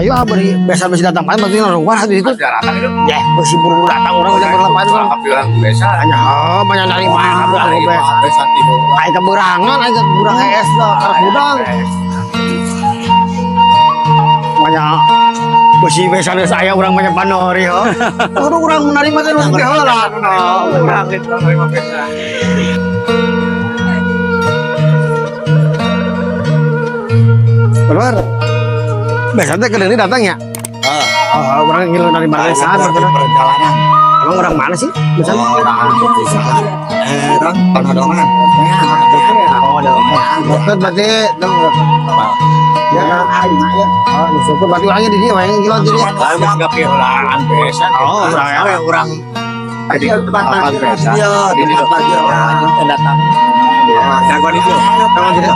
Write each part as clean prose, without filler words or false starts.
ayo beri biasa datang paling berarti luar habis itu. Datang itu. Ya, besi buru orang udah berlepas kan. Kapiran biasa. Hanya banyak dari mana Dari biasa. biasa itu. Ayo keberangan, ayo keberang es dah, karena udang. Banyak besi biasa saya orang banyak panori ho. Orang menerima kan orang kehola. Orang itu menerima biasa. Keluar. Biasanya ke sini datang ya? Orang ngilu dari mana sana? Perjalanan. Emang orang mana sih? Biasanya? Orang desa. Orang Panodongan. Oh, dokter berarti ya, oh, syukur berarti orangnya di dia, yang gila jadi. Habis kapiran biasa. Oh, orang. Jadi tempat biasa. Iya, Di tempat dia orang datang. Jagoan itu. Kamu jadi.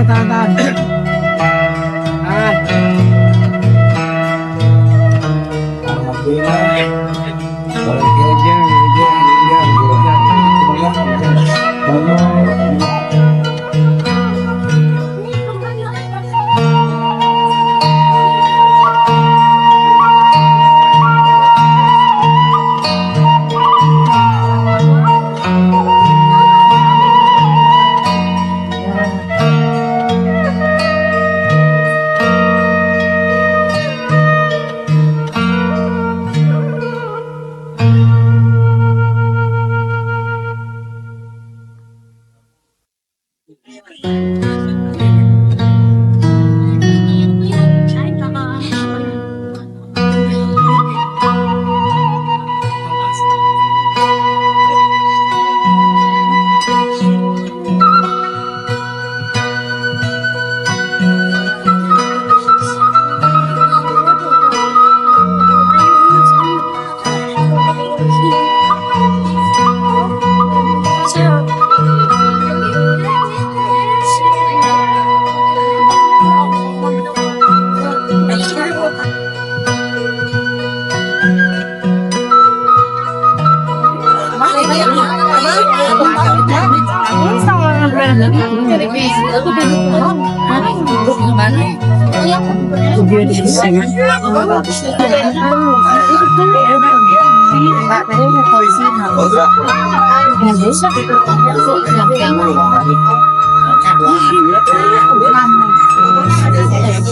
tahan.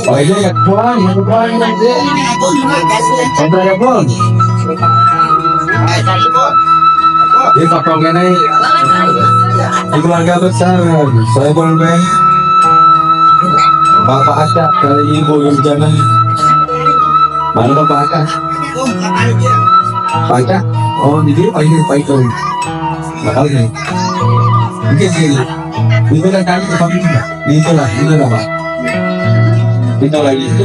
Oh iya ya, buang nanti. Ada pun. Di kapal ini, di keluarga besar, saya boleh Bapak Aca, dari Ibu yang jangan. Mana Bapak Aca? Pak Aca? Oh, jadi Pak itu. Bakal ini. Mungkin ini. Itu kan kami ke pabrik juga. Itu lah Pak. Itu lagi itu.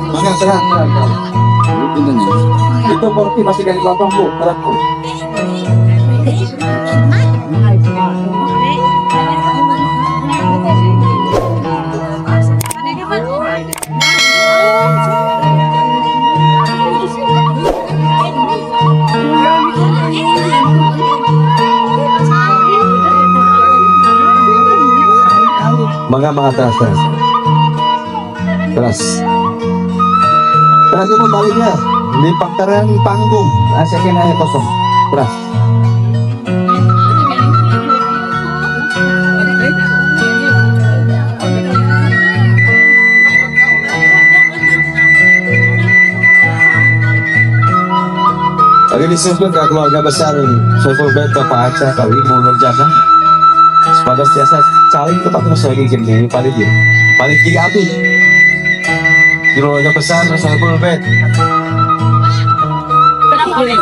Mana serang? Itu porti masih dari kelompok Bu, terang Bu. Mga teras. Teras itu baliknya di faktoran panggung, asekin aja kosong. Teras. Lagi disebut ke keluarga besar Soful Bet Bapak Aca kali mau ngerjakan pada siasa saling tetap terus lagi gini paling kiri api di keluarga besar Soful Bet. Terima kasih.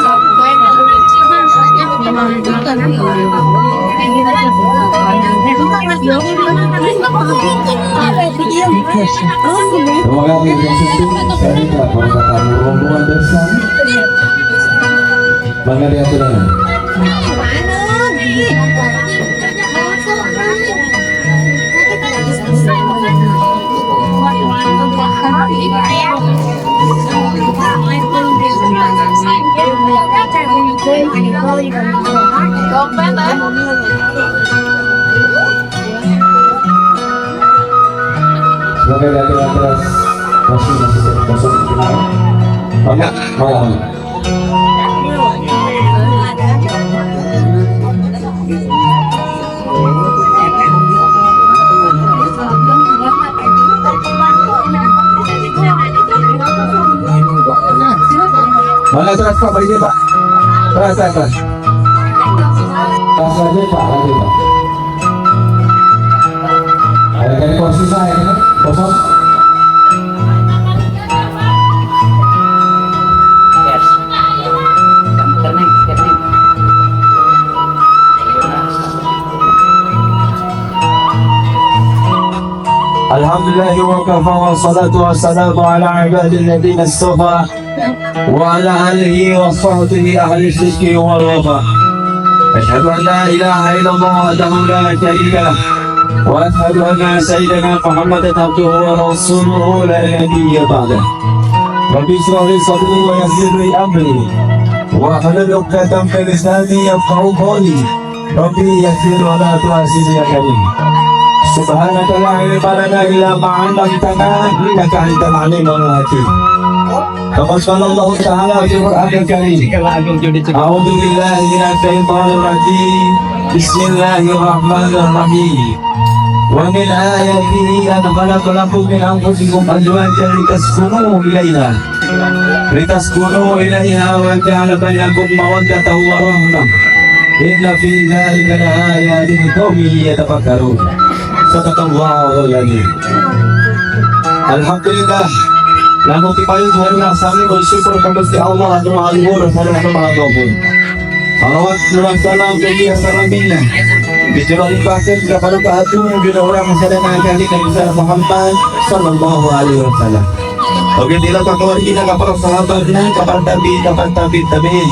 Bangga dia turun. Sebagai dari atas masih kosong banyak malam. Mana teras Pak, balik Pak. Teras. Teras aja Pak, lagi Pak. Ada kali kursi saya kan, kosong. Alhamdulillah wa kafa wa salatu wa salamu ala ibadil ladina istafa wa ala alihi wa sahbihi ahli sidqi wal wafa. أشهد أن لا إله إلا الله وحده لا شريك له وأشهد أن سيدنا محمدا عبده ورسوله لا نبي بعده رب اشرح لي صدري ويسر لي أمري واحلل عقدة من لساني يفقهوا قولي ربي يسر ولا تعسر يا كريم سبحانك لا علم لنا إلا ما علمتنا إنك أنت العليم الحكيم فقد قال الله تعالى في القرآن الكريم أعوذ بالله من الشيطان الرجيم بسم الله الرحمن الرحيم ومن آياته أن خلق لكم من أنفسكم أزواجا لتسكنوا إليها وجعل بينكم مودة ورحمة إن في ذلك لآيات لقوم يتفكرون صدق الله العظيم. Alhamdulillah, namun tipayu Tuhan yang sami bersyukur kepada Allah Subhanahu wa taala. Salawat dan salam bagi asal-amina. Bicara bahkan kepada keagungan bila orang sedang kali Nabi Muhammad sallallahu alaihi wasallam. Oke, dilakukan kepada kita kepada sahabatnya, kepada tabi'in.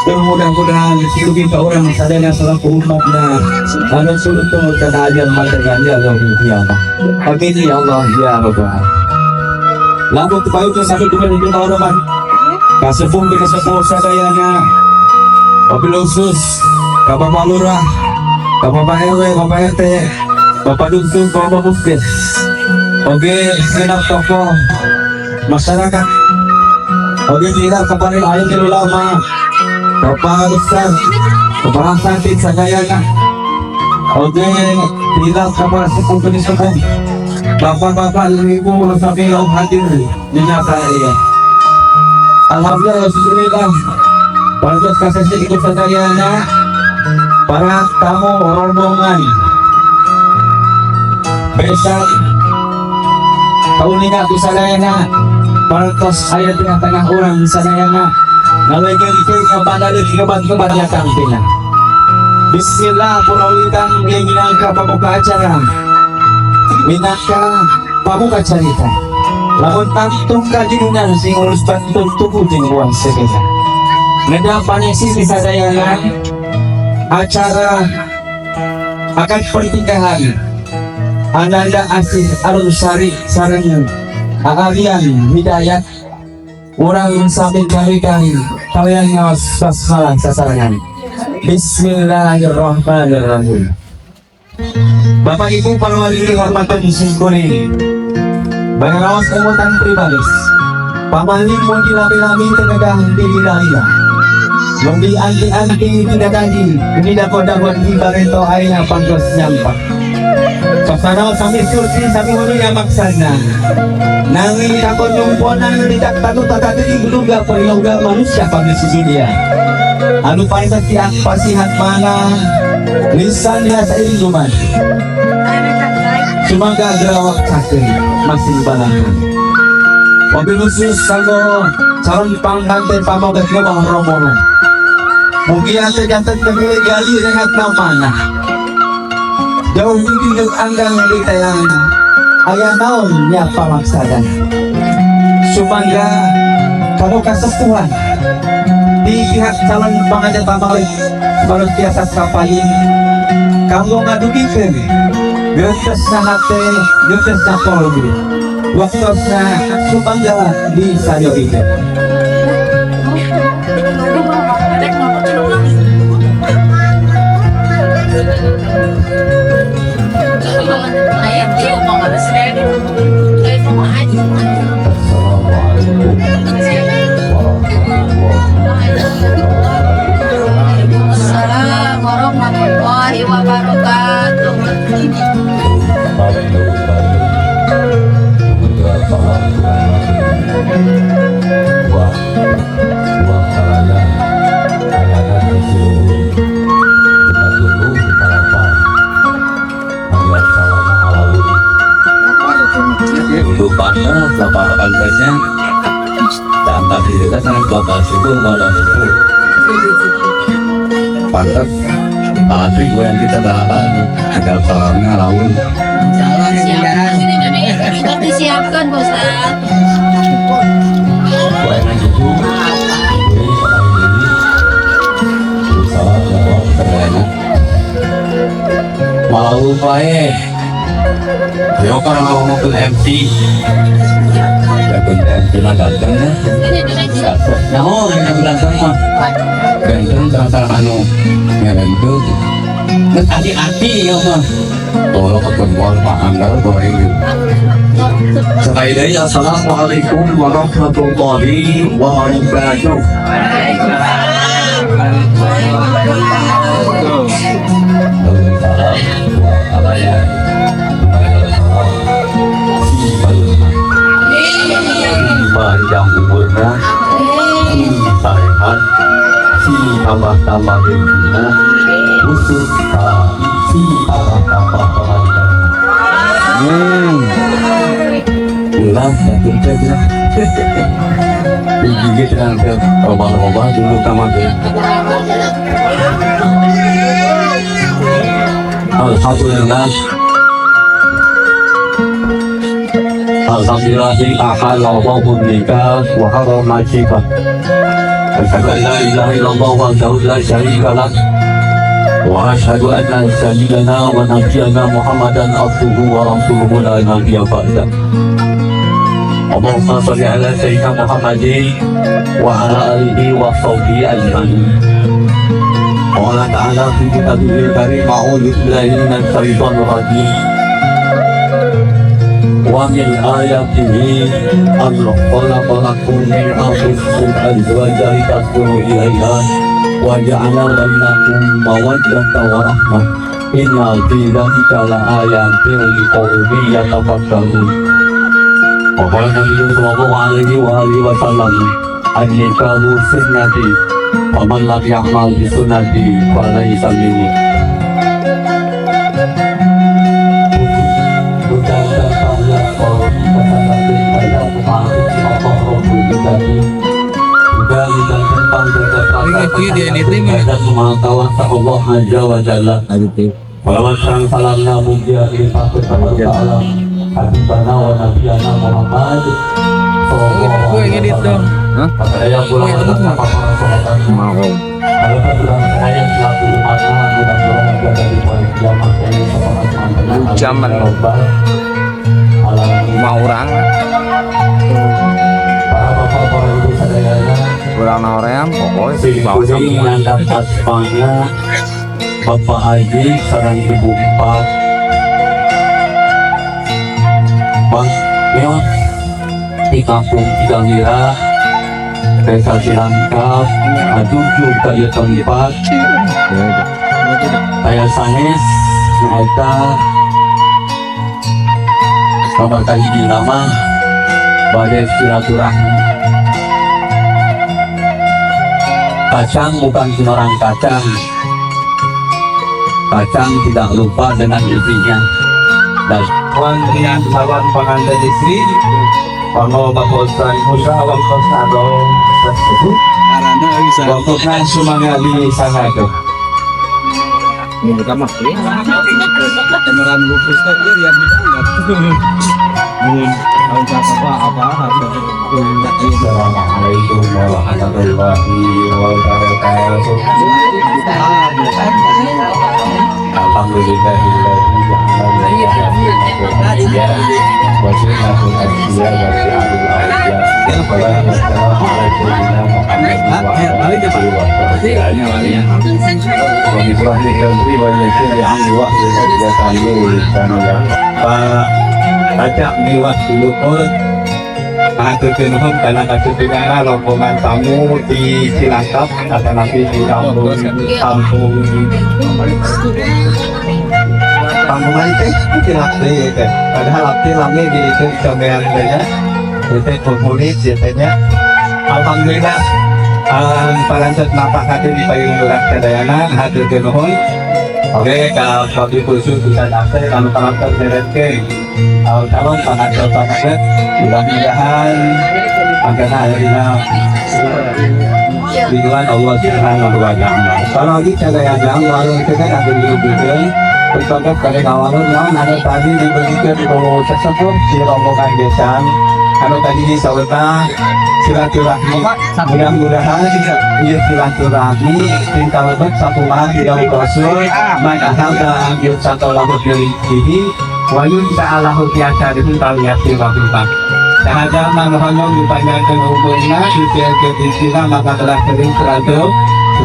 Mudah-mudahan hidup kita orang sadana selaku umatnya akan sulit terkadang mengatakan ya Allah. Amin ya Allah ya Rabbal. Lalu kepayu ke sampai dengan itu orang kasepung ke sepuh sadayana. Wabil khusus Bapak Lurah, Bapak RW, Bapak RT, Bapak Dusun, Bapak Muftis. Oke, segenap tokoh masyarakat. Oke, tidak kepada ayat ulama. Bapak Ustaz, Bapak Asatid Sadayana. Oke, tidak kepada sepuh sepuh. Bapak-bapak ibu sampai yang hadir di saya. Alhamdulillah. Para kasih ikut Sadayana, para tamu rombongan. Besok tahun ini aku Sadayana, para tos ayat tengah-tengah orang Sadayana. Nalaikan itu kepada kepada kampina. Bismillah purawitan keinginan pembuka acara. Minaka pembuka cerita. Lamun tantung kajinan sing urus bantu tubuh jengguan sekitar. Ngedapannya sih Sadayana acara akan pernikahan Ananda Asih Arusari sareng Arian Hidayat orang sambil kali-kali kalian ngawas basmalah sasarangan. Bismillahirrahmanirrahim. Bapak Ibu para wali hormatan disingkuri banyak kemutan pribadi pamaling mau dilami-lami tenaga di wilayah yang di anti-anti tidak tadi ini dapat di barento airnya pantas nyampak kesana sambil kursi sambil hulunya maksana nangin takut nyumponan tidak takut tak tadi juga peryoga manusia pada sisi dia anu pantas tiap pasihat mana lisannya seiruman cuma gak gerawak sakit masih balangan mobil khusus kanggo calon pangganten pamogas ngomong rombongan mungkin ante jantan kemilih gali dengan namanya jauh tinggi anggang kita yang ayah naon ya pamaksadan sumangga kamu kasepuhan di pihak calon pengantin pamalik baru biasa kapalin kamu ngadugikan getes nahate getes napolgi waktunya sumangga di sadio itu Assalamualaikum warahmatullahi wabarakatuh. Lupakan lapangan saja dan tadi kita sangat bakal syukur pada syukur pantas tapi gue yang kita bahas agar salahnya laun Siap disiapkan Ustaz. gue yang itu salah jawab lupa ayo kan mau ke MC ya ke MC lah ganteng ya nah yang ganteng mah ganteng terasa anu ya itu nges hati-hati ya mah tolong ketemuan Pak Anggar boleh sekali lagi assalamualaikum warahmatullahi wabarakatuh. Panjang umurnya, sehat, tambah hidupnya, khusus tambah pelanggan. Pulang satu saja. Digigit dengan obat-obat dulu sama dia. Alhamdulillah. Alhamdulillah ahal Allahu nikah wa haram majibah. Asyhadu an la ilaha illallah wahdahu la syarika lah. Wa asyhadu anna sayyidana wa nabiyyana Muhammadan abduhu wa rasuluhu la nabiyya ba'dah. Allahumma shalli ala sayyidina Muhammadin wa ala alihi wa sahbihi ajma'in. Allah Ta'ala fi kitabihil karim a'udzu billahi minasy syaithanir rajim. Wa min ayatihi an khalaqa lakum min anfusikum azwajan litaskunu ilaiha wa ja'ala bainakum mawaddatan wa rahmah. Inna fi dzalika laayatin liqaumin yatafakkarun. Wa qala Nabi sallallahu alaihi wa alihi wasallam an-nikahu sunnati wa man lam ya'mal bi sunnati falaysa minni. Zaman lima orang kurang orang pokoknya bawa yang dapat banyak Bapak Haji sarang Ibu Empat Bang Mewah di kampung Cigangira Desa Cilangkap Tujuh kali tempat saya sanes mereka Bapak Haji nama badai silaturahmi. Kacang bukan cuma orang kacang. Kacang tidak lupa dengan istrinya. Dan Wantian sawan pengantin istri, pango bakosan musawam kosadong tersebut. Waktukan sumangali sangat. Kamu pemeran lupus tadi yang Assalamualaikum warahmatullahi wabarakatuh. Alhamdulillahilladzi ajak miwas dulu pun Kenuhum karena kebetulan rombongan tamu di Cilangkap atau nanti di kampung itu Cilangkap padahal arti lama di itu sampean saja itu komunis biasanya. Alhamdulillah parancet napak hati di payung gerak kedayangan hadir kenuhum. Oke, kalau kopi khusus bisa nasi kalau karakter mereka calon pengajar pengajar mudah-mudahan akan hadirnya ridwan Allah Subhanahu wa Ta'ala. Kalau kita yang lalu kita ada di video bertemu kali kawan yang ada tadi diberikan untuk tersebut di rombongan desa Kalau tadi sahabat silaturahmi, mudah-mudahan ya silaturahmi kita lebih satu lagi yang rasul maka ada ambil satu lagu dari ini wajib ta'ala biasa itu kalian silaturahmi. Dan ada mana-mana ditanyakan hubungannya di sini maka telah sering silaturahmi.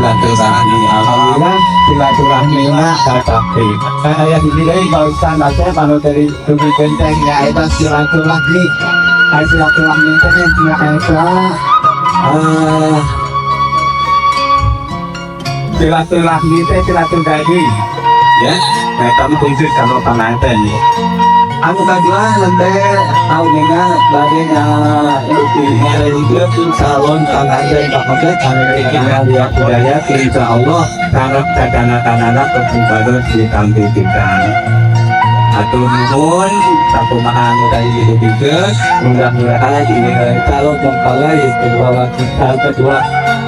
Alhamdulillah silaturahminya tercapai. Saya di sini kalau standar kalau dari segi bentengnya itu silaturahmi. Silaturahmi itu silaturahmi itu silaturahmi ya. Nah kamu tunjuk kalau pengantin ya. Aku kedua nanti tahu dengan baginya itu salon pengantin pakai kita lihat budaya insya Allah karena kadang-kadang perkembangan di kampung kita. Atau nuhun satu maha dari itu juga mudah-mudahan kalau mempelai kedua kita kedua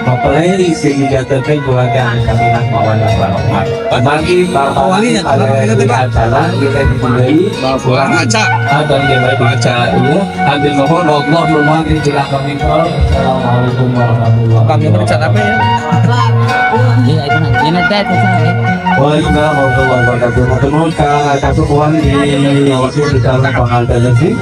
mempelai sehingga terkait keluarga kami nak mawadah warahmat. Bagi bapak ada acara kita dimulai bawa acara ada yang baca ini ambil mohon Allah rumah dijelas kami assalamualaikum warahmatullahi wabarakatuh. Kami berbicara apa ya? Waalaikumsalam warahmatullahi wabarakatuh. Ketemu satu kawan di waktu dalam pengantin sih.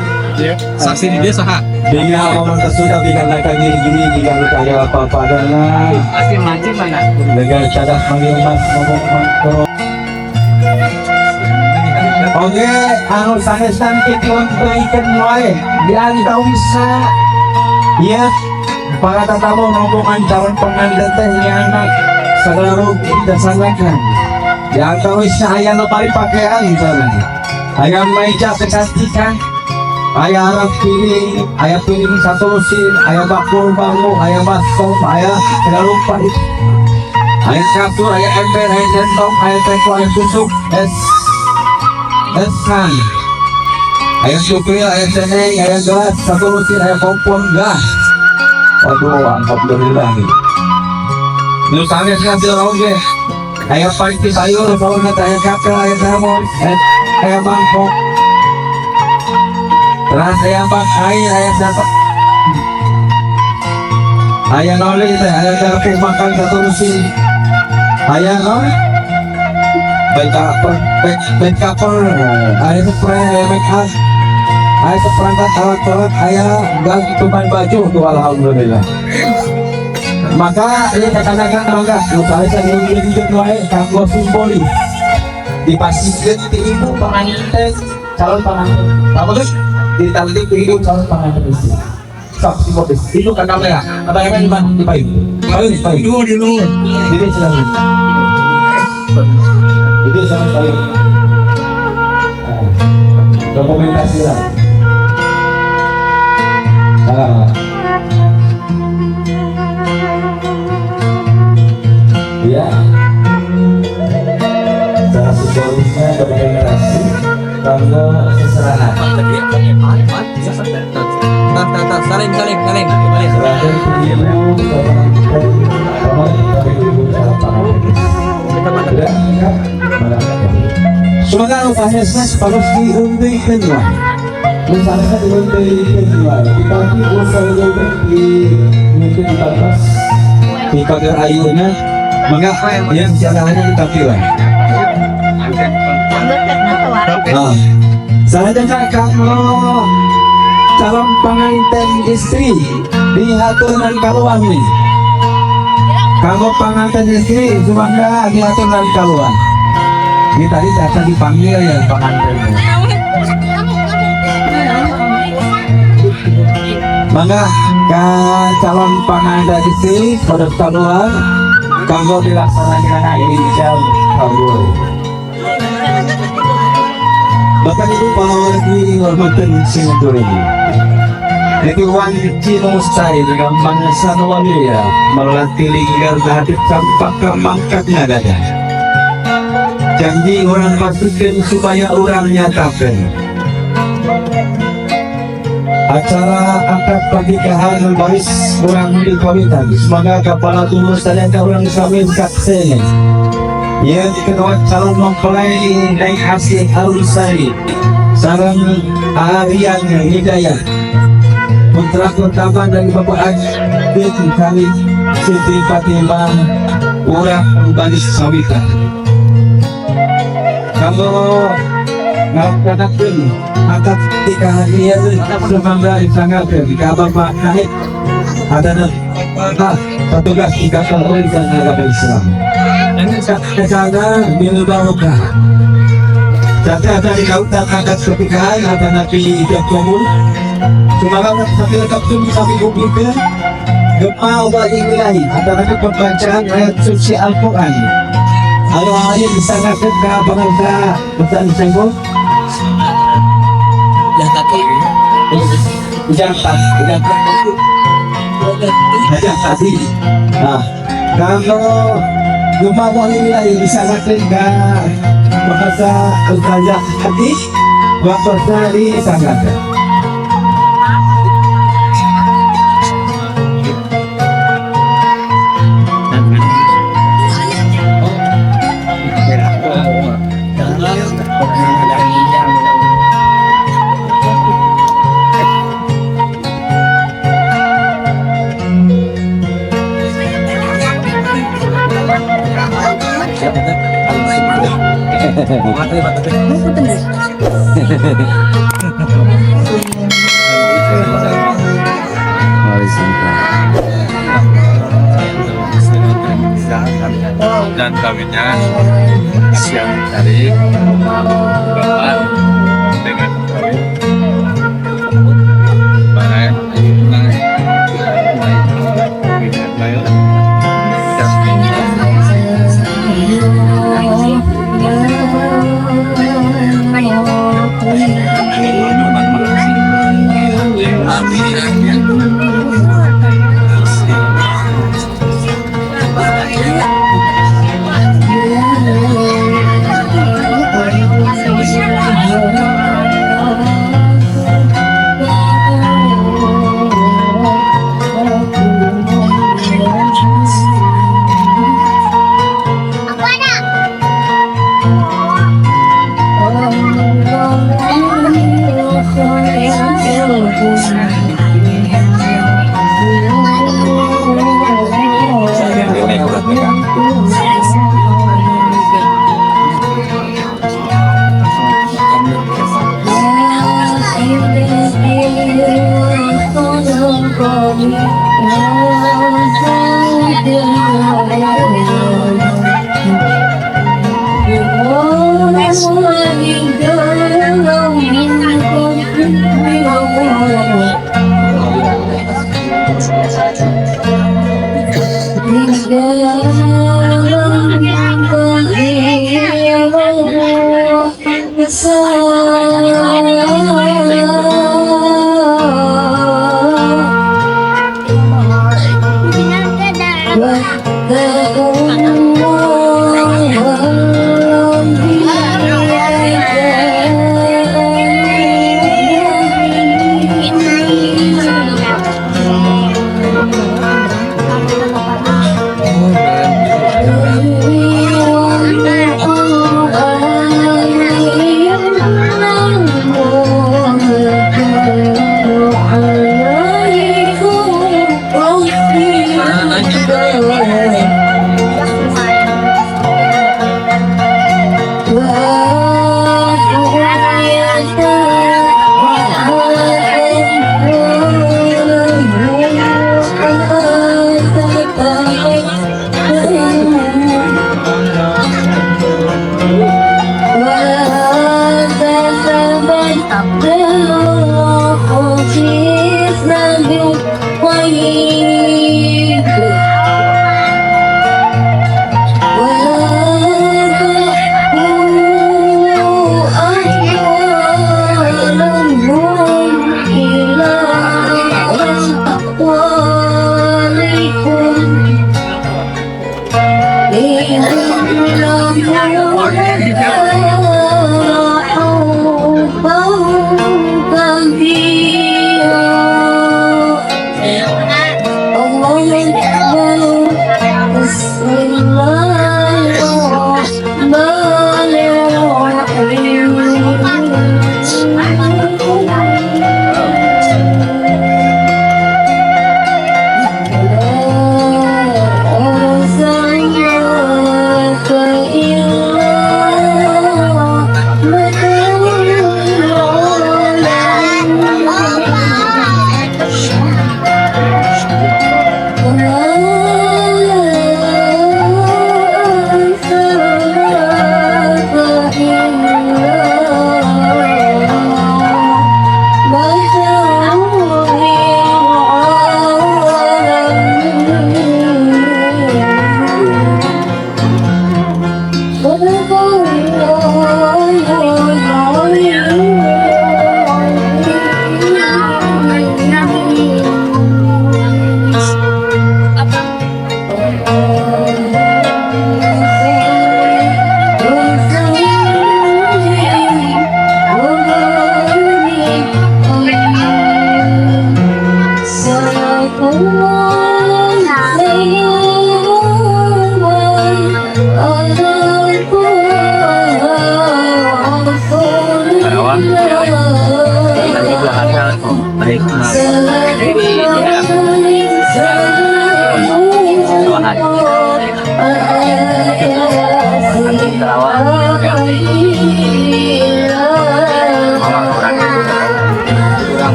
Saksi di desa ha. Dia ngomong tersebut dikarenakan gini jika saya apa-apa adalah asli macam mana? Dengan cara panggil mas ngomong. Oke, anu sanestan kita berikan wae. Biar tahu bisa. Ya, para tatamu ngomongkan calon pengantin tehnya anak segala rugi dasarkan. Yang tahu saya no paling pakaian misalnya. Ayam meja kecantikan. Ayah Arab pilih, ayah pilih satu mesin, ayah bakul bangun, ayah baskom, ayah segala rupa. Ayah kapur, ayah ember, ayah jentong, ayah teko, ayah tusuk, kan. Ayah supir, ayah seneng, ayah gelas, satu mesin, ayah kompor, gas. Waduh, alhamdulillah nih. Nusanya kasih orang deh. Ayah pagi sayur, bawangnya ayah kapel, ayah salmon, ayah mangkok. Terus ayah pakai, ayah dapat. Ayah nolih, ayah dapat makan satu mesin. Ayah nolih. Baik cover, ayah spray, ayah make up. Ayah seperangkat alat sholat, ayah ganti tuban baju tuh alhamdulillah. Maka ini katakan bangga, misalnya saya ingin wae kanggo simbolis dipastikan di ibu pengantin calon pengantin. Apa tuh? Ditanding di ibu calon pengantin itu. Sok simbolis itu kan kamera. Apa yang mana di payung? Payung di luar. Jadi silakan. Jadi sama payung. Dokumentasi lah. Ya, cara simbolisnya dokumentasi kalau seserahan. Saling. Semoga upahnya harus diundikan lah. Misalnya diundikan lah. Dibagi usaha di mungkin 14 di pagar ayunya. Mengapa yang caranya kita pilih? Nah, saya dengar kalau calon pengantin istri diaturkan keluar nih. Kalau pengantin istri semoga diaturkan keluar. Ini tadi data dipanggil ya pengantin. Maka calon pengantin istri pada keluar. Kalau dilaksanakan hari jam kabur. Bahkan itu kalau dihormatan sinetron ini. Itu wan kecil mustahil dengan bangsa walia melatih lingkar hati sampai ke mangkatnya dada. Janji orang pastikan supaya orang nyatakan. Acara akad pernikahan baris orang di kawitan. Semoga kepala tulus dan orang kawin kaksene. Yang kedua calon mempelai naik hasil harus sari. Sarang Arian Hidayah. kontraktor taman dari Bapak Adit kami Siti Fatimah Urang Banis Sawika. Kalau ngalakukan akad pernikahan ini semoga disangatkan di kabar Pak Kahit ada petugas ikatan dan agama Islam. Ini sana minum barokah. Jadi ada di kautan akad pernikahan ada nabi ikat komul. Semangat sambil kapsul sambil publiknya. Gempa ubah ilahi ada pembacaan ayat suci Al-Quran. Halo ayat disangatkan ke bangsa pesan senggol. Tadi. Nah, kalau gempa ini disangatkan ke bahasa Al-Qajah hati, bahasa disangatkan. Dan kawinnya siang hari Bapak dengan kawin barang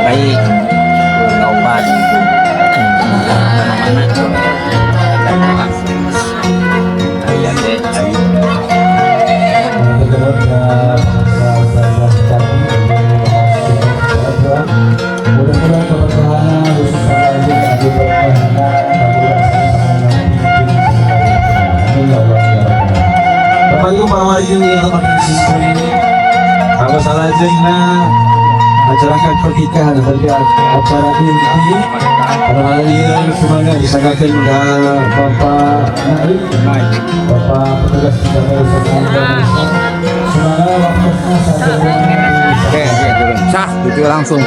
Baik, obat Bapak Ibu para wali yang berkesempatan ini, apa salah na acara pernikahan hari acara inti pada hari ini semuanya disangkakan ke Bapak Naib, Bapak petugas negara semuanya Oke, turun. Sah, itu langsung.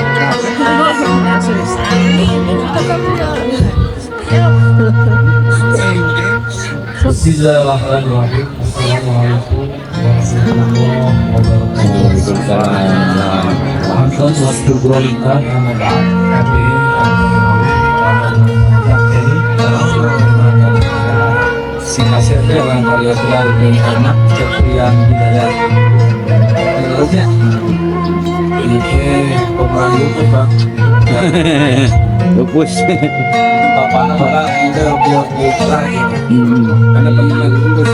Bismillahirrahmanirrahim. Assalamualaikum warahmatullahi Lupus. Karena pentingnya lulus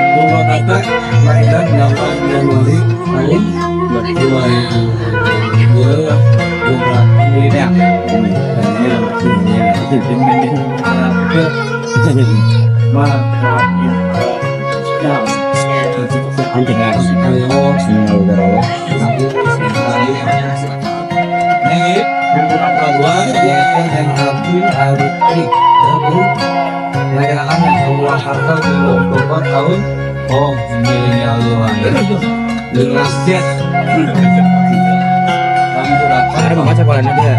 Bahwa kata Ma'idah 8 Januari tahun 2024 tahun oh milenial generasi Ada membaca koran aja.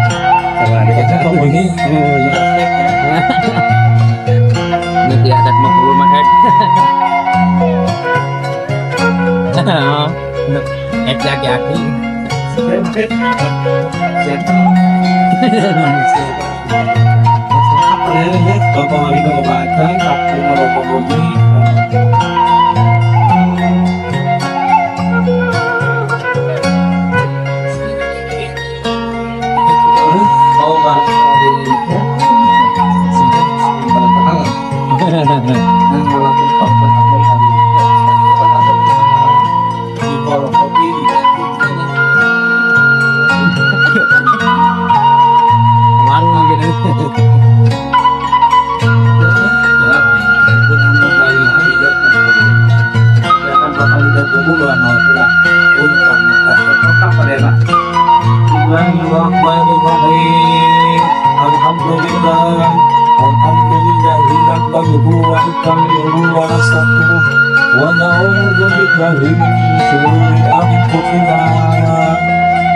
Koran aja. ini nanti ada 50 makan. Laki-laki. Bapak Mari Bapak Bapak Bumi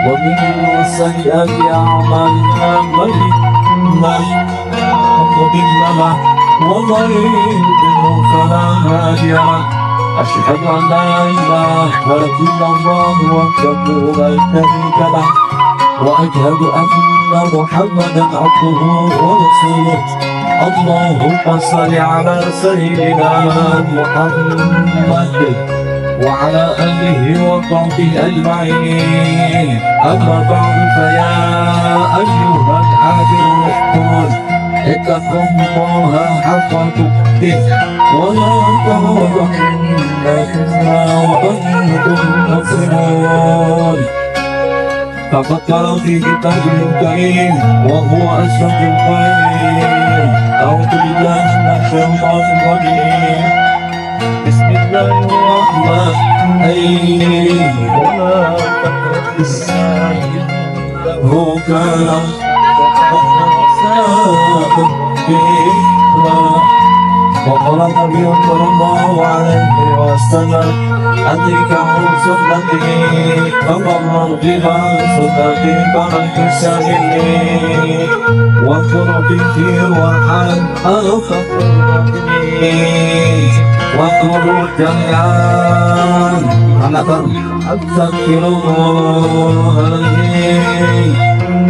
ومن سيئات أعمالنا من يضلل ومن يضلل فلا هادي له أشهد أن لا إله إلا الله وحده لا شريك له وأشهد أن محمدا عبده ورسوله اللهم صل على سيدنا محمد وعلى آله وصحبه أجمعين. أما بعد فيا أيها العابدون اتقوا الله حق تقاته ولا تموتن إلا وأنتم مسلمون. فقد قال في كتابه الكريم وهو أشرف الخير. أعوذ بالله من الشيطان الرجيم. بسم الله الرحمن الرحيم. ولا تقربوا الزنا إنه كان وقال النبي صلى الله عليه وسلم أدركه سنتي فمن رغب عن سنتي فليس مني وتركتي وعن الخطيئين وقولوا جميعا أستغفر الله العظيم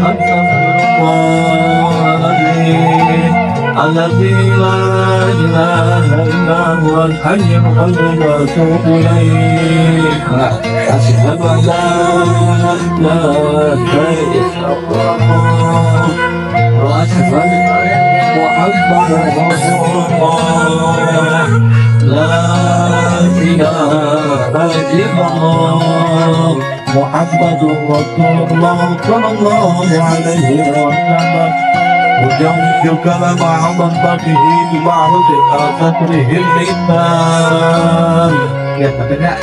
أستغفر الله العظيم الذي لا إله إلا هو الحي القيوم وأتوب إليه. أشهد أن لا إله إلا الله وأشهد أن محمدا رسول الله. لا إله إلا الله محمد رسول الله صلى الله عليه وسلم. وجمع كلام عظمته بمعرض آخره الإمام. Ya, tapi enggak.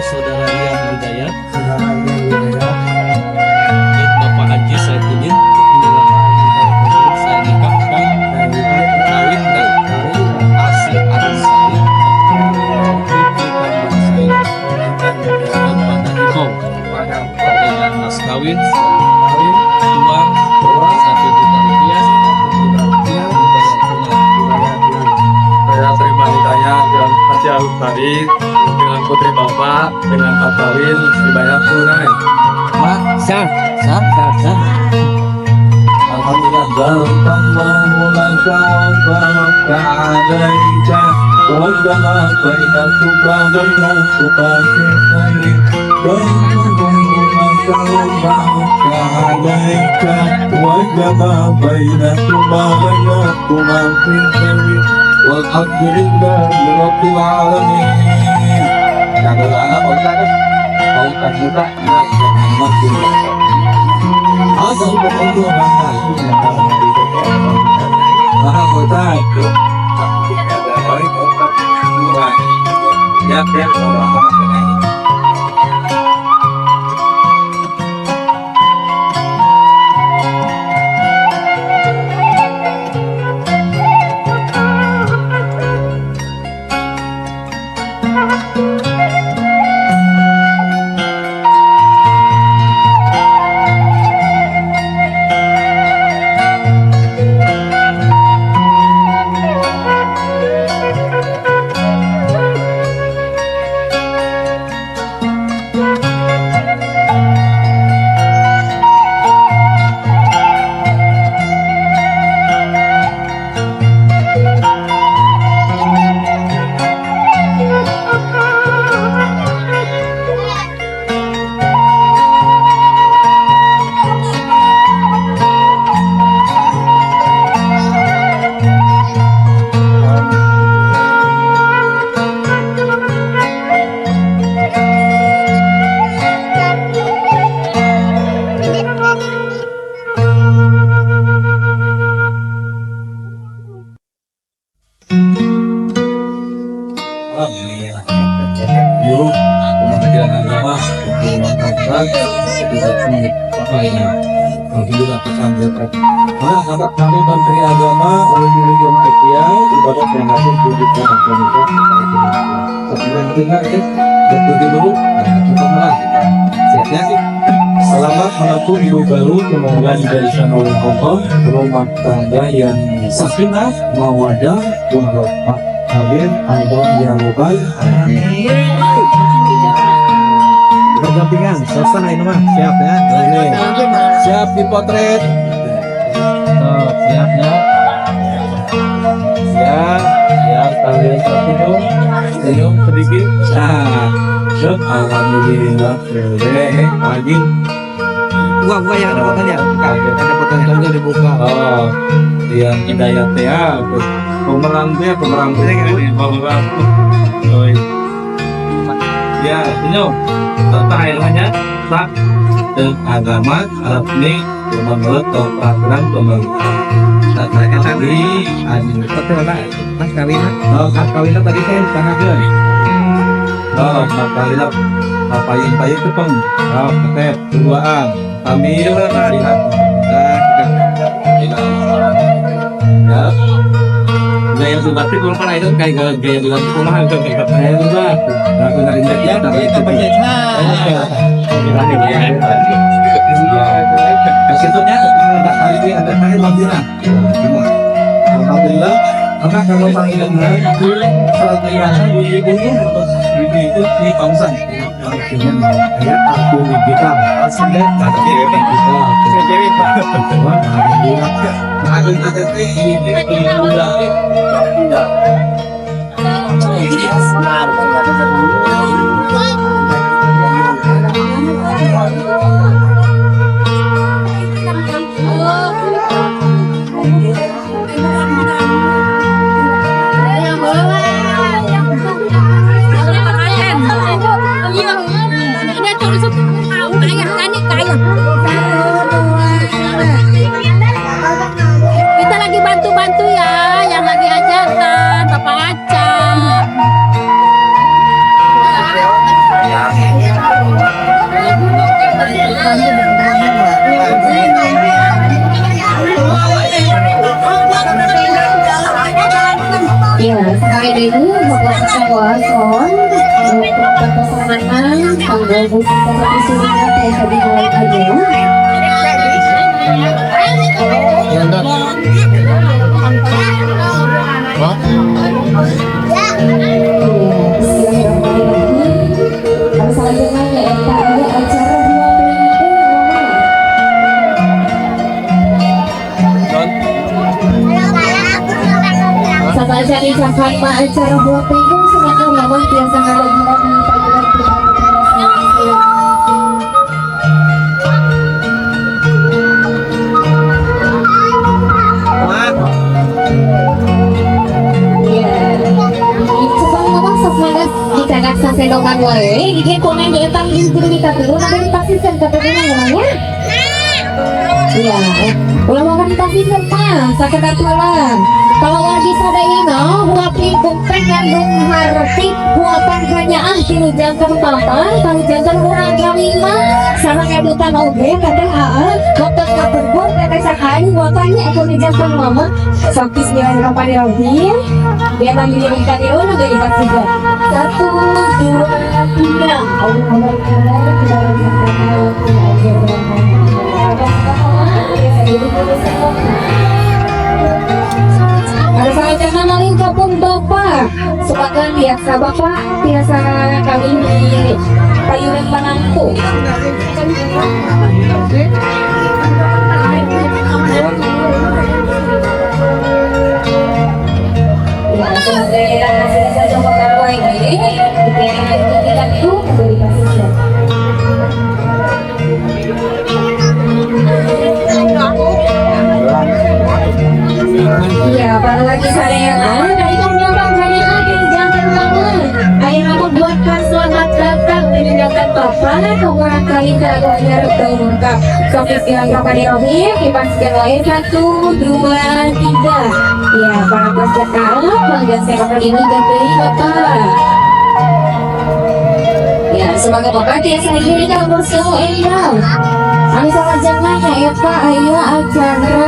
Saudara yang hidayat, Bapak Haji Saidudin, saya nikahkan kawinkan Asih Ansari dengan mas kawin uang 1 juta rupiah. Saya terima hidayah dan Haji Al-Fari dengan putri bapak dengan Pak Kawin dibayar tunai. Mak, sah. Alhamdulillah. Barakallahu laka wa baraka alaika wa jama bainakuma bainakuma fi khairin. Barakallahu laka wa baraka alaika wa jama bainakuma bainakuma fi khairin. Walhamdulillahi rabbil alamin. Kalau anak orang kan juga asal betul mana kota itu ya Yuk, pembelajaran agama mengatakan Alhamdulillah pesantren. Sahabat kami Menteri Agama oleh Yurion Sekia ibadat yang hasil tujuan Indonesia. Sebelum dengar betul dulu, kita mulai. Siap-siap. Selamat menempuh hidup baru, semoga diberikan oleh Allah rumah tangga yang sakinah, mawadah, warahmah. Amin. Angkot dilakukan. Berdampingan. Selesai ini mah. Siap ya. Oke. Siap dipotret. Siap ya. Siap kalian senyum sedikit. Alhamdulillah. Lagi. Buka yang ada fotonya. Ada fotonya. Tunggu dibuka. Oh, iya hidayat ya. Pemeran ya, senyum. Terakhirnya tak agama Arab ini menurut peraturan pemerintah. Tanya tadi, betul lah. Mas kawinnya tadi saya tangakan. Mas kawinnya papayin itu pun. Ketep duaan. Ambil lihat. Ya. Gaya berarti kalau kan itu kayak gaya bilang rumah itu kayak gaya juga. Aku dari dia tapi itu penjajah. Kesitunya kali ini ada kali Madinah. Alhamdulillah. Karena kalau panggilannya salat riana bunyi-bunyi terus itu di pausan. Ya aku kita aslinya kiri kita. Kiri Pak. Nah, itu tadi ini udah. Kita lagi bantu-bantu ya, yang lagi hajatan, Bapak Aca. Ya, sekali dulu Bapak Kawasan untuk pesanan tanggal 21 Suriname saya dimulai aja. Cari cakap acara buat pegung sengaja lawan biasa ada gila di panggilan kita sedokan wae, gigi kuning di etang di kita dulu, nanti dipastikan katanya namanya. Iya, ulah makan dipastikan pas, sakit pulang. Kalau lagi sadayana, huapin kumpeng ngandung harti, huapan hanyaan tilu jantan papan, tahu jantan orang kelima, sarang edutan oge, kadang waktu kaperbuat, kata sakari, huapannya ekonomi jantan mama, saktis nilai rapan dirobin, dia lagi dirikan dia, udah gak ibat juga. 1, 2, 3, Allah kita ada salah jangan malin kapung bapak sebagian biasa bapak biasa kami di payunan panangku ya sebagai kita kasih saja makan ini dipilih kita tuh beri kasih. Iya, apalagi saya dari pengembang banyak lagi jangan bangun. Ayah aku buatkan selamat datang meninggalkan bapak orang kali keraguannya terungkap. Sopis bilang bapak di rohim, dipastikan lain 1, 2, 3. Ya, para peserta bangga saya bapak ini ganti bapak. Ya, semoga bapak biasa ini kamu semua enggak. Kami sama jangannya ya Pak, ayo acara.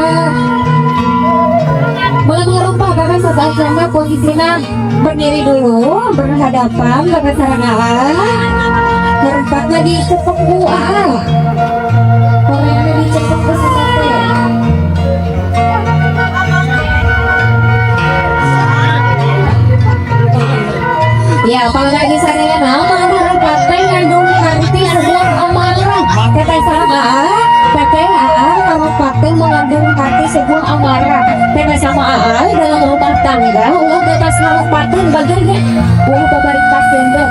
Mulai lupa kakak saat acaranya posisinya berdiri dulu, berhadapan, kakak sarangan. Merempatnya di cepek buah. Korengnya di cepek kesempatan. kalau lagi saya nama partai ngandung arti sebuah amarah. Kata sama, kata kalau partai mengandung arti sebuah amarah. Kata sama dalam rumah tangga, ulah bebas nama partai bagainya, ulah pemerintah sendok.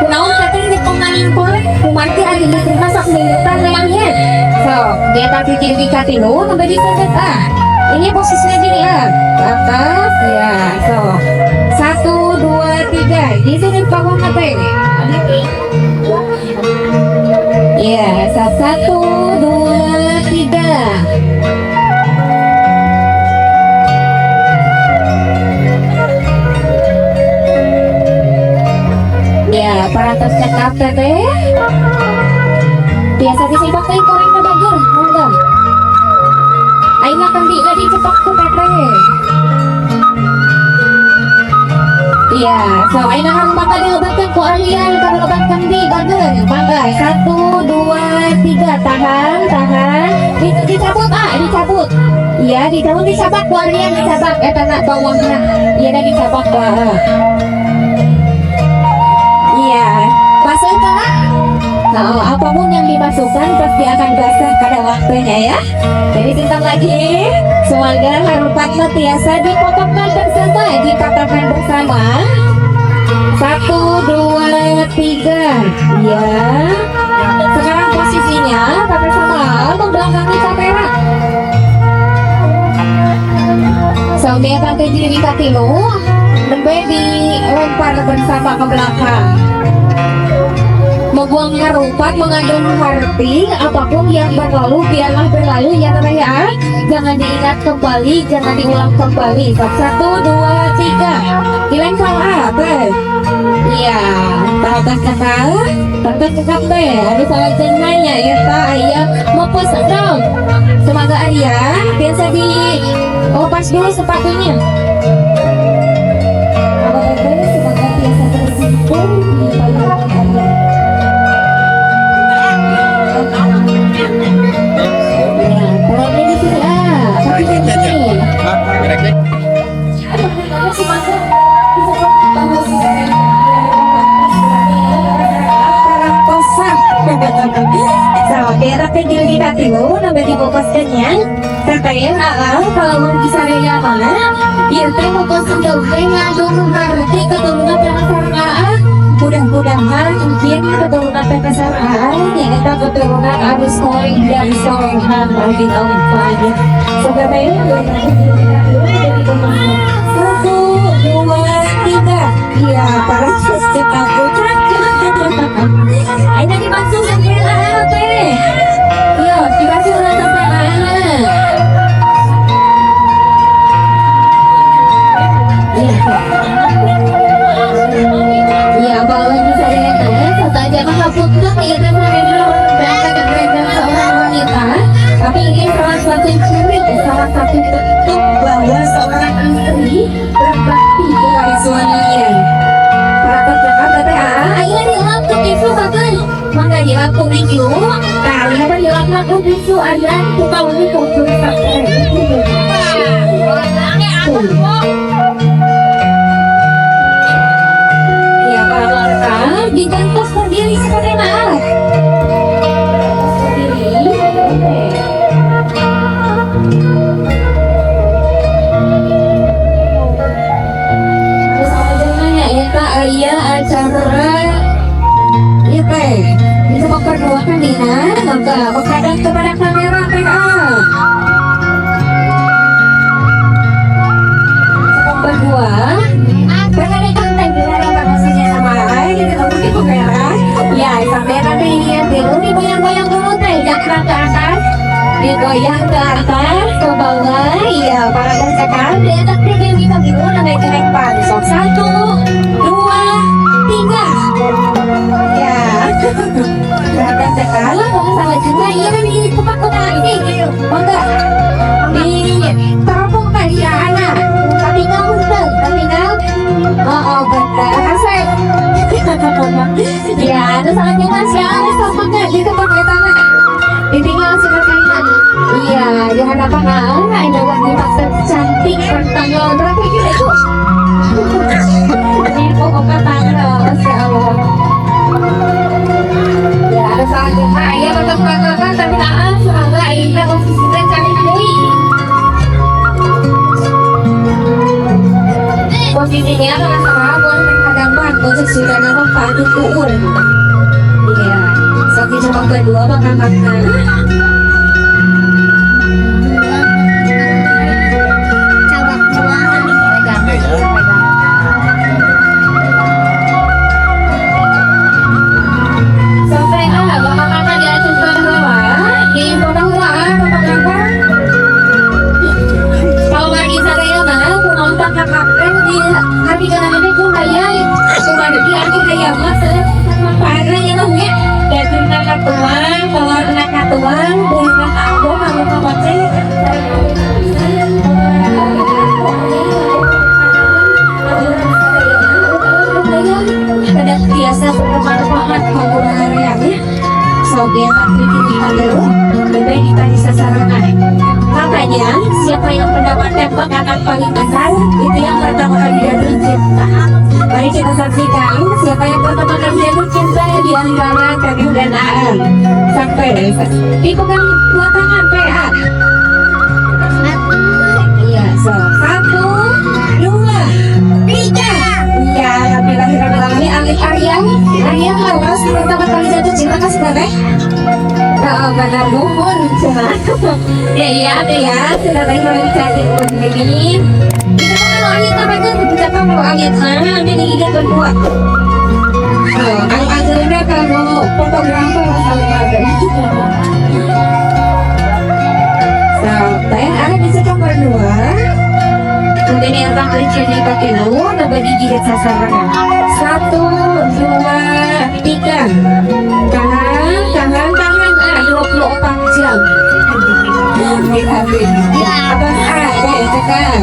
Kunaon kata ini pengantar, kumanti ada di termasuk militan memangnya. So, dia tak pikir di katino, sampai di sana. Ini posisinya gini ya, atas ya, so 1, 2, 3 di sini bangun mati. Ya, 1, 2, 3. Ya, peratas cakap teh. Biasa disimpan teh koreng na bager, monggo. Ay nakandi na di cepak ko petre. Iya, so ay nakarumata dilebatkan ku alian karelebatkan di bager. Mangga 1, 2, 3 tahan. Dicabut dicabut. Iya, dicabut dicabak ku alian dicabak eta na bawahna. Iya na dicabak bae. Iya, masuk tak? Nah, apapun yang dimasukkan pasti akan basah pada waktunya ya. Jadi sebentar lagi, semoga harupatna tiasa dipotongkan bersama, dikatakan bersama. 1, 2, 3. Ya. Sekarang posisinya pakai sama membelakangi kamera. Sambil pakai diri katimu, lebih dilempar bersama ke belakang. Membuang harupat mengandung arti, apapun yang berlalu biarlah berlalu ya teman ya. Jangan diingat kembali, jangan diulang kembali. 1, 2, 3. Dilempar apa? Iya, tanda cakap deh. Ada salah jenanya ya tak ayah mau pesan dong. Semoga ayah biasa di lepas dulu sepatunya. Semoga biasa tersimpul di payung ayah. Daerah kecil di Katiwo, namanya dibokoskannya. Terkait kalau bisa rela mana, ya teh bokosan gawe ngandung arti keturunan penasaraan. Mudah-mudahan mungkin keturunan penasaraan yang kita keturunan arus koin dan solehan lagi awalnya. Semoga ini jadi pemain. 1, 2, 3. Iya, para sesek aku ini dimasuk ke apa? Iya, dimasuk ke mana? Iya, bawa di saya kata aja menghapuskan ya dan seorang wanita. Tapi ini salah satu ciri, salah satu bentuk bahwa seorang istri berbakti kepada suaminya. Para pejabat kata, ayo dilakukan itu bagus. Maka dilakukan itu, kalian dilakukan itu adalah tukang hukum sampai ya para wanita digantung sendiri seperti mana? Ayah acara ya teh bisa memperduakan Dina maka menghadap kepada kamera PA berdua perkenalkan Dina dengan posisinya sama kita tunggu di kamera ya sampai nanti lihat dulu digoyang-goyang dulu teh jangan ke atas digoyang ke atas ke bawah ya para pencegahan di atas tinggi kita gitu namanya naik pansok 1, 2, 3. Ya, perhatian sekali mau sama juga iya di tempat kota ini, enggak di terapung tadi ya anak, tapi nggak betul, oh betul, kasih. Ya, ada salahnya mas ya, ada sama nggak di tempat kita nak, ditinggal seperti ini. Iya, di hadapan ada wanita cantik bertanggal berapa gitu itu? Di pokok tanggal. Ayah kata-kata tapi naas, serangga ayah konsisten cari deui. Posisinya sama-sama boleh menghadapkan konsep sudah nama padu tuun. Iya, saat itu kedua makan makan. Biasa bermanfaat penggunaan areanya sogelan lebih ditanya sasaran. Katanya siapa yang mendapat tembak akan paling besar itu yang pertama kali jatuh cinta. Mari kita saksikan siapa yang pertama kali jatuh cinta di antara kami dan Aan. Sampai dipegang dua tangan PA. Iya, so 1, 2, 3. Ya, alhamdulillah Alif Aryan lawas pertama kali jatuh cinta kan sebenarnya. Benar umur cuma. Ya, sudah baik kalau dicari begini. Kita kalau angin apa kan kita kalau angin sana ini kita berdua. Akhirnya kalau fotografer sama sampai ada di sekitar berdua. Kemudian yang terakhir jadi pakai lu, nabadi jilid sasaran. 1, 2, 3. Tangan. 24 jam. Abang ada itu kan.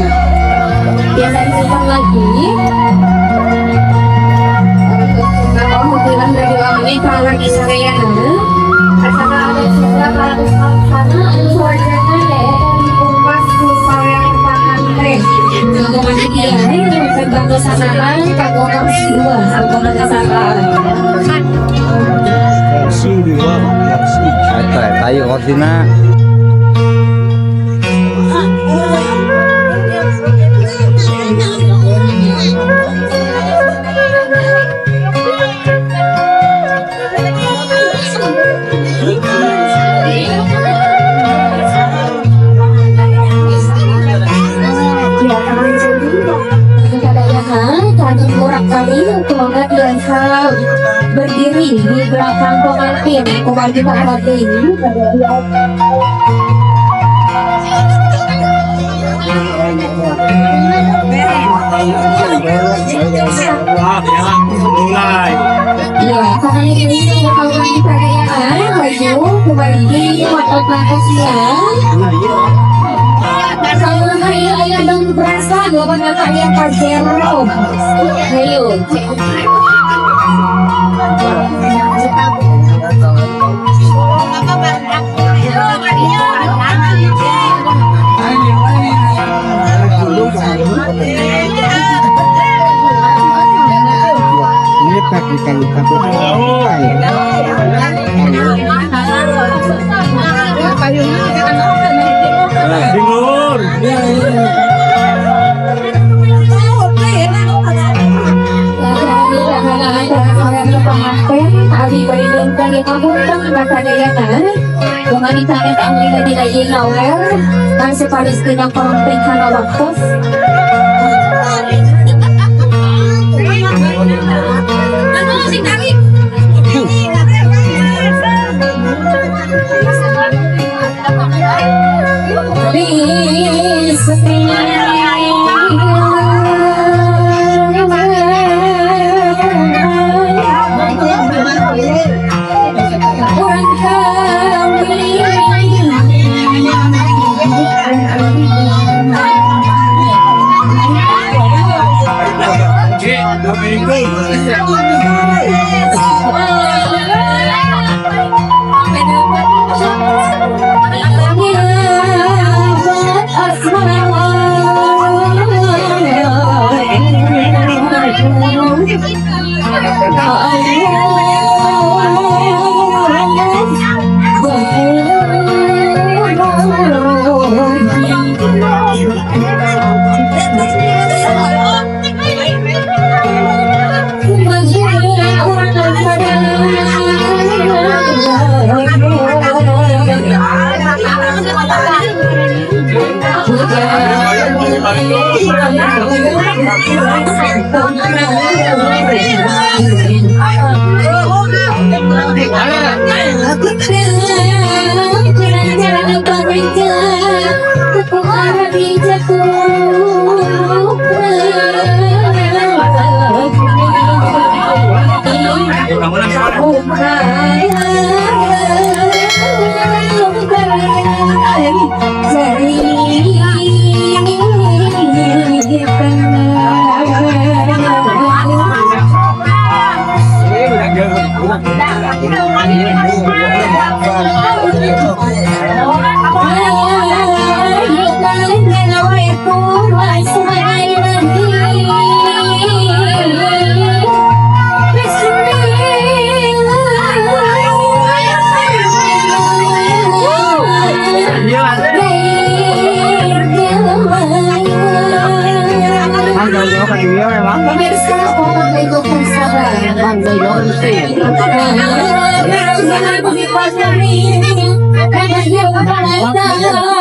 Biasa disimpan lagi. Kalau bilang dari orang ini kalau lagi sarayana, asal ada sudah harus sana suaranya ya dikupas kusal yang tahan teh. Ngomong dia ini terbantu sasaran, kalau harus dua, kalau sasaran. Tayo kortina. Berdiri di belakang pengantin ini Mulai. iya, karena ini merupakan di perayaan baju kembali di waktu belakang siang. Kalau ayah dong berasa gue benar kayak Pajero. Ayo. Dengar. Abi bayangkan di kampung masa dayangan dengan internet ang nila inawer kan si Palestina konten kana waktu Hãy subscribe cho kênh Ghiền Mì Gõ để không bỏ lỡ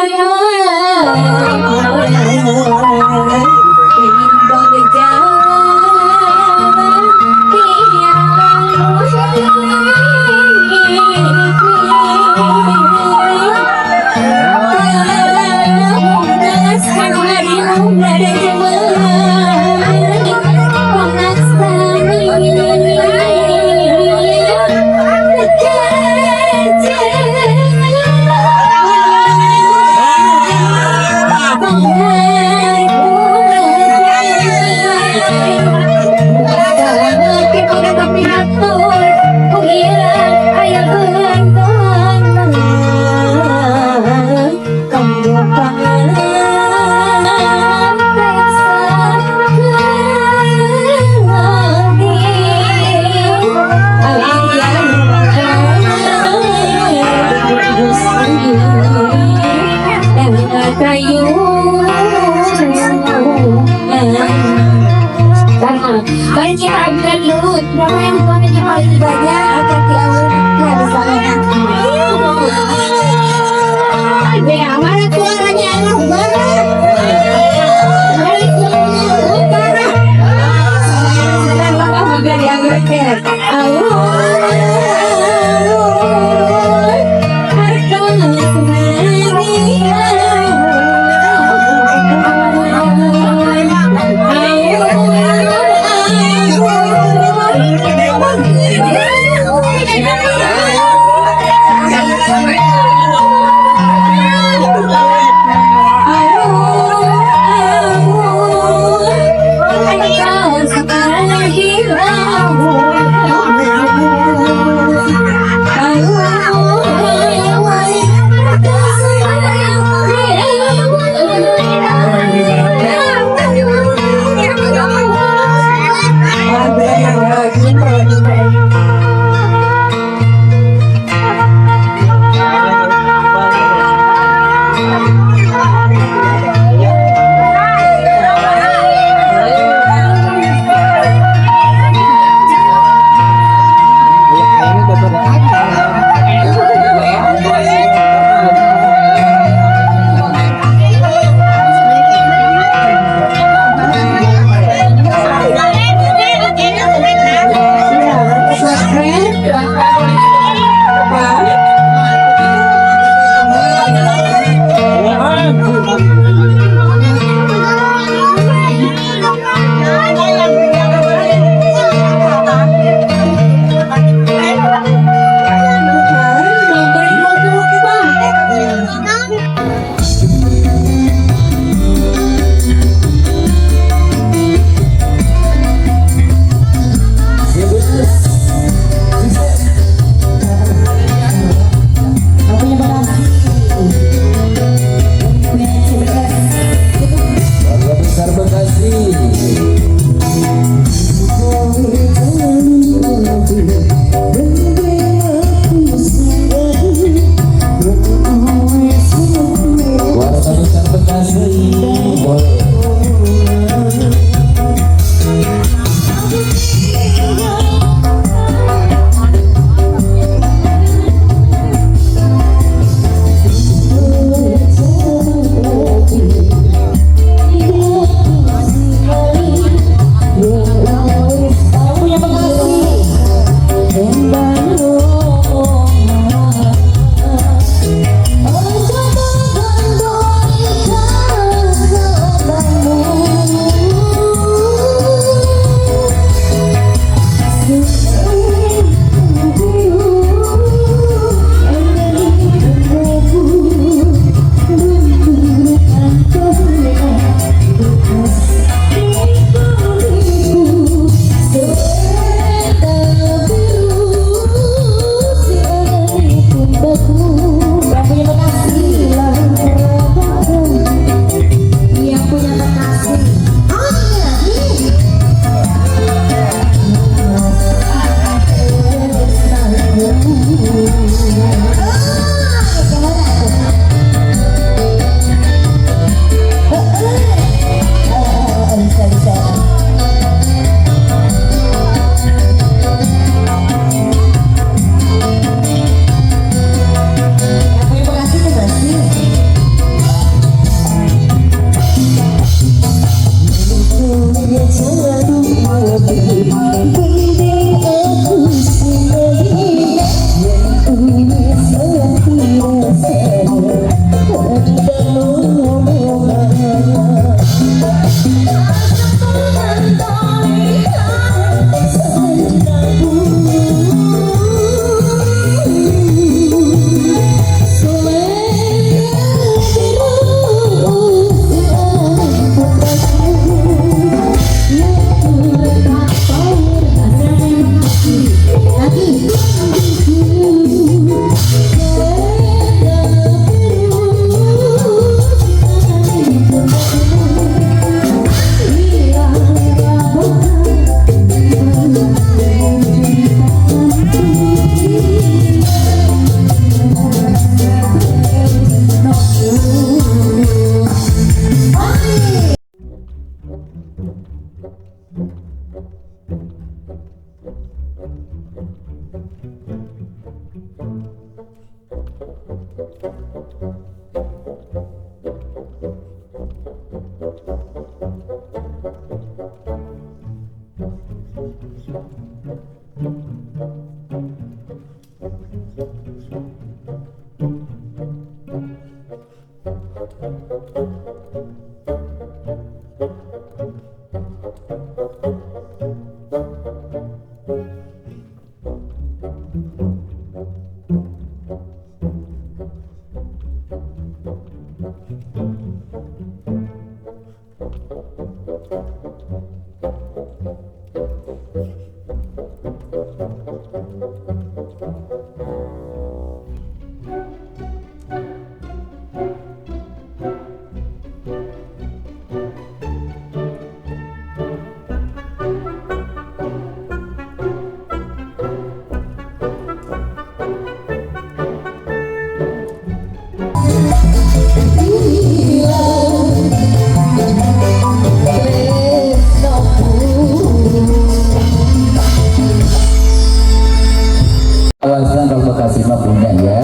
Kawasan Bekasi punya ya.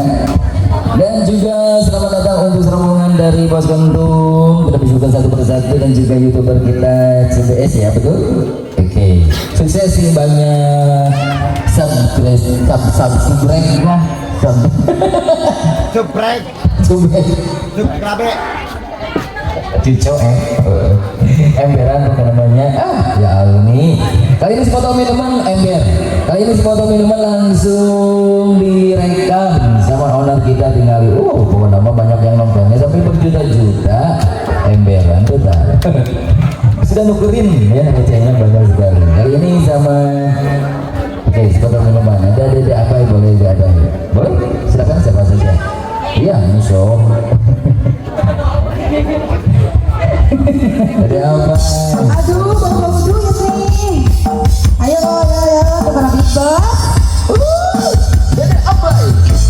Dan juga selamat datang untuk rombongan dari Pos Gendung. Kita bersyukur satu persatu dan juga YouTuber kita CBS ya, betul? Oke. Sukses nih, banyak subscribe ya. Jebrek, jebrek. Cico emberan bukan namanya. Ya ini kali ini si foto minuman ember, kali ini si foto minuman langsung direkam sama owner kita, tinggal nama banyak yang nontonnya sampai berjuta-juta emberan tuh sudah nukerin ya, ngecengnya banyak sekali. Kali ini sama si foto minuman ada apa ya, boleh ada boleh, silakan siapa saja. Iya musuh. Ada apa? Aduh, bau duit nih. Ayo, kepada Bibas. Jadi apa? Ayo,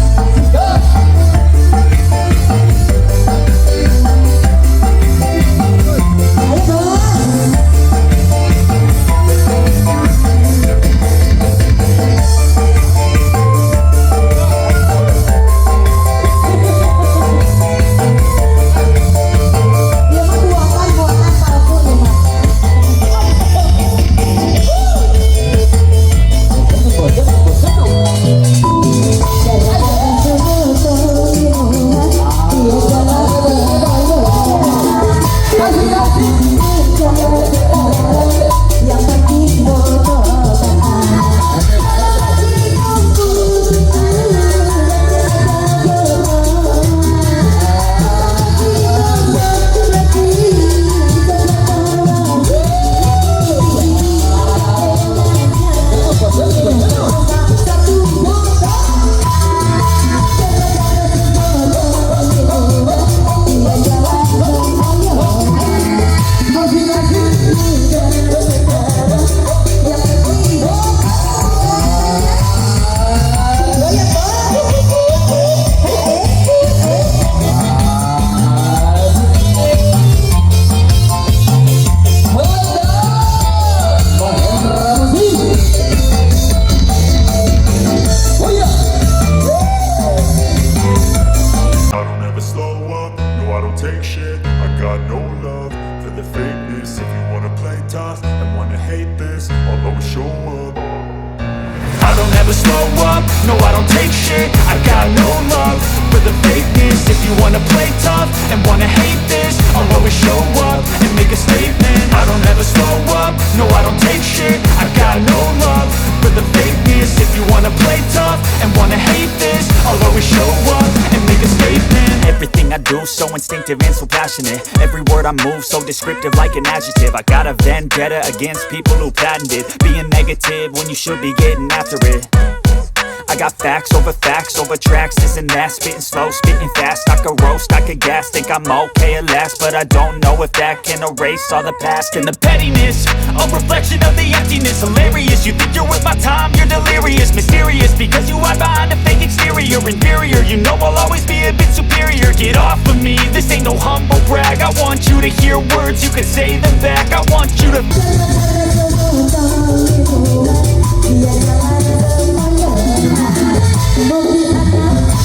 never slow up, no I don't take shit. I got no love for the fakeness. If you wanna play tough and wanna hate this, I'll always show up and make a statement. I don't ever slow up, no I don't take shit. I got no love for the fakeness. If you wanna play tough and wanna hate this, I'll always show up and make a statement. Everything I do so instinctive and so passionate. Every word I move so descriptive like an adjective. I got a vendetta against people who patented being negative when you should be getting after it. I got facts over tracks, this and that. Spitting slow, spitting fast, I could roast, I could gas. Think I'm okay at last, but I don't know if that can erase all the past. And the pettiness, a reflection of the emptiness. Hilarious, you think you're worth my time, you're delirious. Mysterious, because you hide behind a fake exterior. Inferior, you know I'll always be a bit superior. Get off of me, this ain't no humble brag. I want you to hear words, you can say them back. I want you to Mau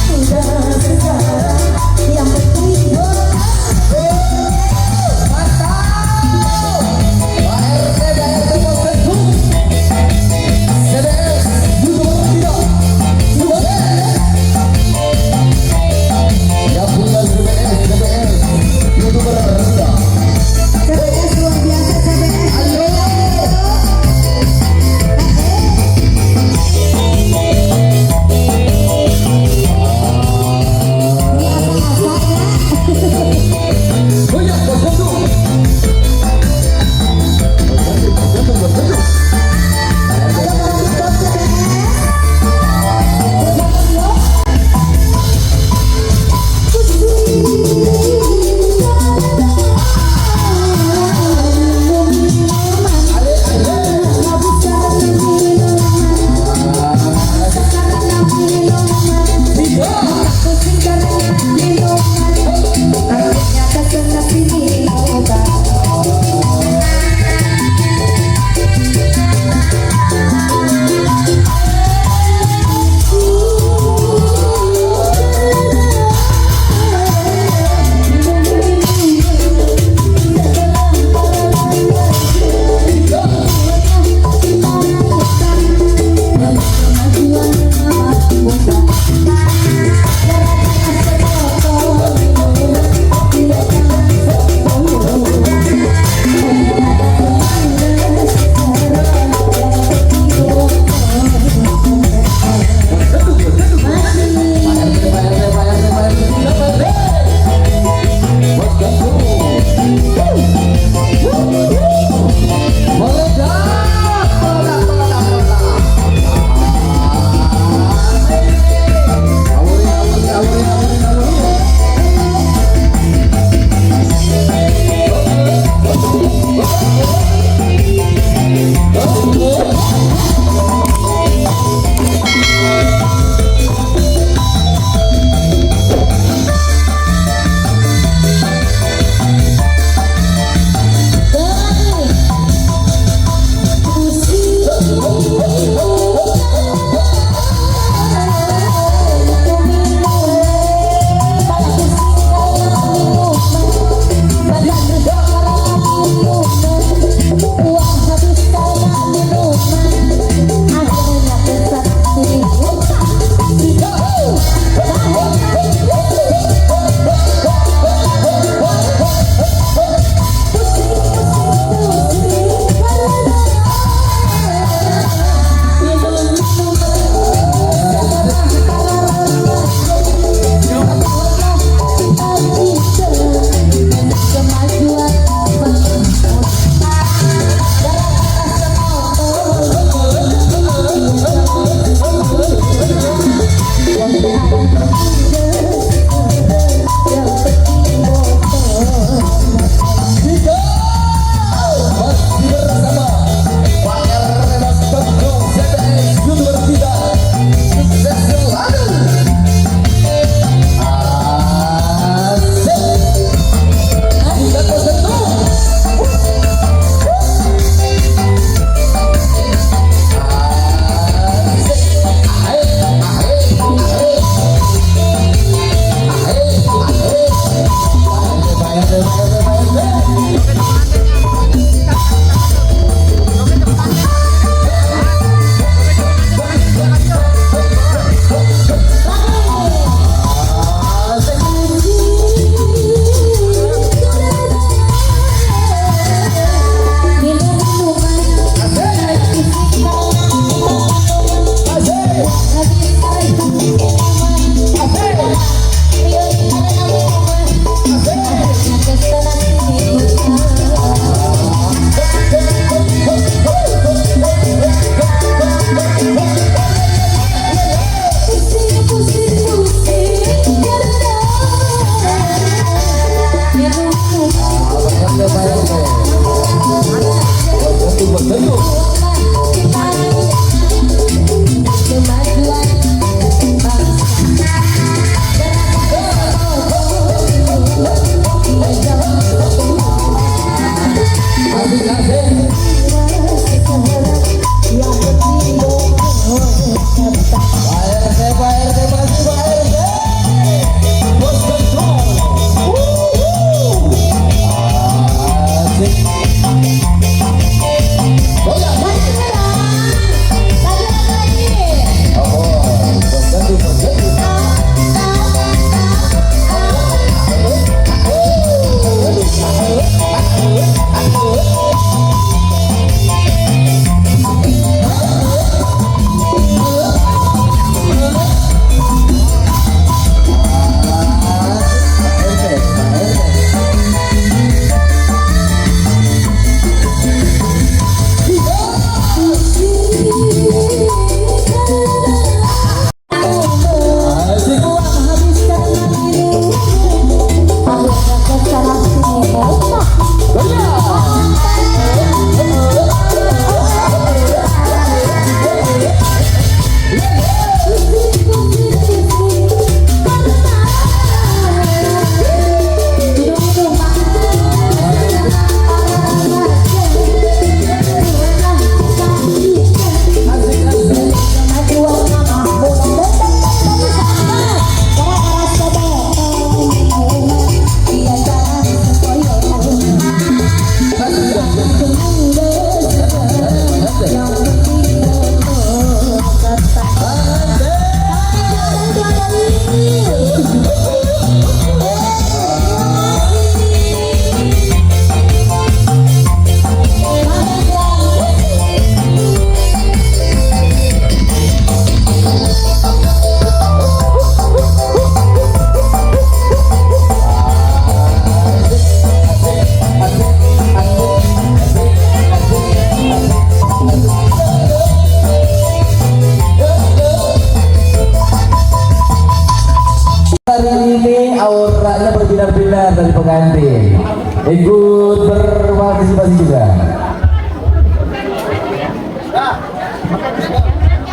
Hari ini auranya berbinar-binar dari pengantin. Ikut berpartisipasi juga.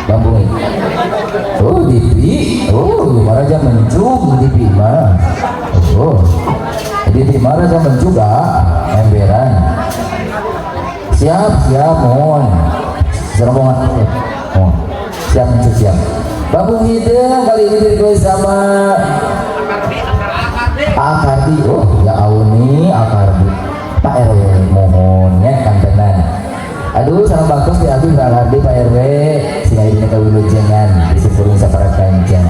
Bambung. Oh, Dipi. Oh, Maraja mencung Dipi mah. Oh, Dipi Maraja juga emberan. Siap, mohon. Serombongan. Oh, siap. Bambung Hideng kali ini dirilis sama Akardi. Oh ya Auni Akardi Pak RW mohon ya kantenan. Aduh sama bagus di Abi Akardi Pak RW sehingga ini kewilujengan disimpulin saparat kancang.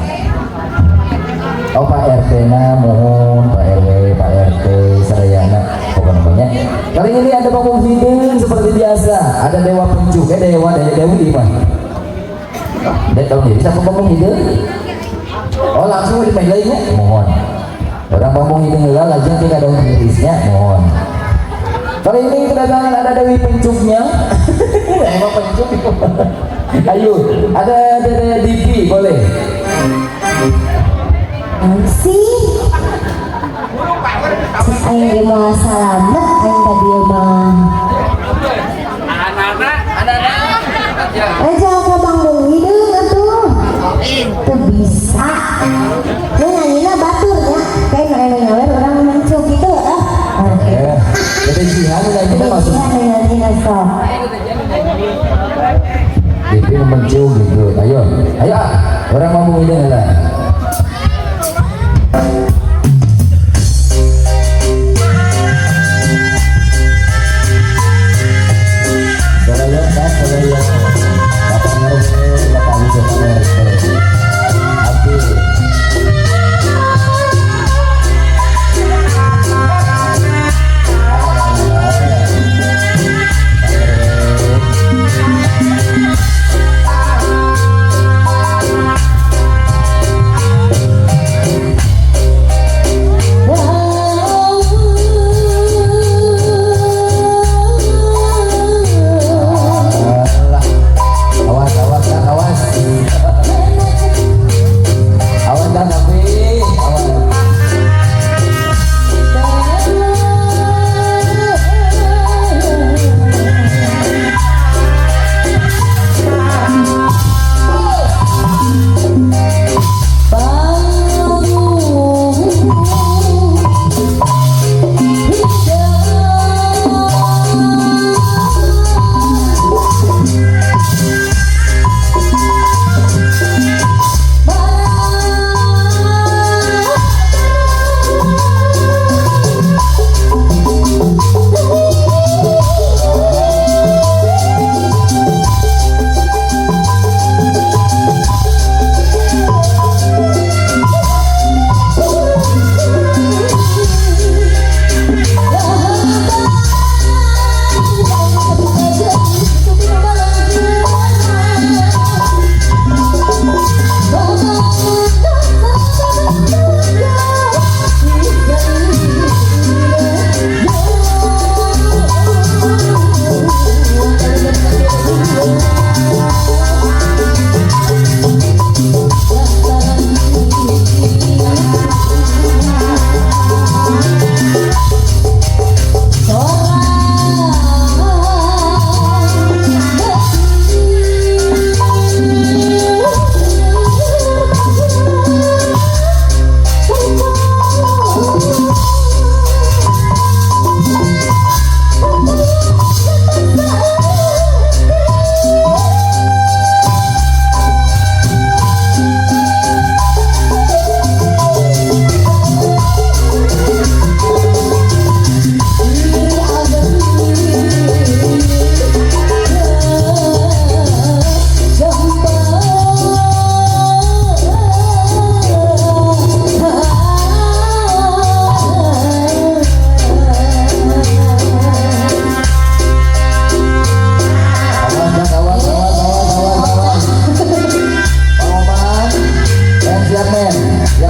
Oh Pak RT na mohon Pak RW Pak RT Sarayana pokoknya banyak. Kali ini ada Bambung Hideng seperti biasa. Ada Dewa Pencuk Dewi di mana? Dek tahu diri siapa Bambung Hideng? Oh langsung di main lainnya mohon. Orang Bambung Hideng lagi yang tidak daun irisnya mohon. Kali ini kedatangan ada Dewi Pencuknya. Emang pencuk itu. Ayo ada Dede Dipi boleh. sih ayo dia mau selamat ayo tadi mah aja ke Bambung Hideng atuh itu bisa lu nyanyinya baturnya kayak nyanyi orang mencuk gitu Jadi jihan lagi kita masuk. Dipi mencium gitu. Ayo orang Bambung Hideng lah.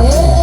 siap.